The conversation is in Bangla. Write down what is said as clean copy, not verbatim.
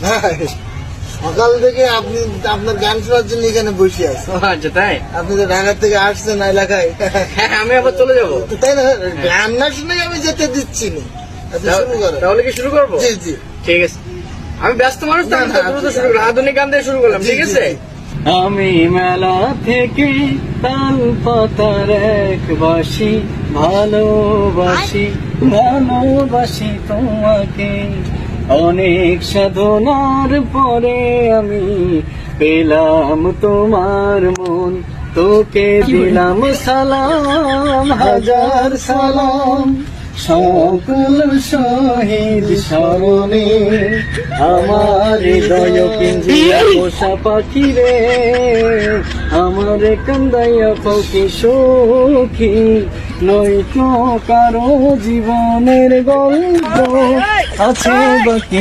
সকাল থেকে আপনি আপনার গান শোনার জন্য এখানে বসে আছেন। আচ্ছা তাই? আপনি তো ঢাকা থেকে আসছেন এলাকায়। হ্যাঁ আমি আবার চলে যাবো। তাই না? গান না শুনে আমি যেতে দিচ্ছি না। আপনি শুরু করেন। তাহলে কি শুরু করবো? জি জি। ঠিক আছে, আমি ব্যস্ত মানুষ তো, আমি না, দ্রুত শুরু করলাম, আধুনিক গান দিয়ে শুরু করলাম। জি, ঠিক জি, আছে। জি। আমি মেলা থেকে তাল পাতার এক বাসি, ভালোবাসি ভালোবাসি তোমাকে। অনেক সাধনার পরে আমি পেলাম তোমার মন, তোকে দিলাম সালাম, হাজার সালাম। সকল শহীদ স্মরণে আমার হৃদয় পিঞ্জিরা পোষা পাখি রে, আমার কান্দাইয়া পাখি সখী, নয়তো কারো জীবনের গল্প আছে বাকি।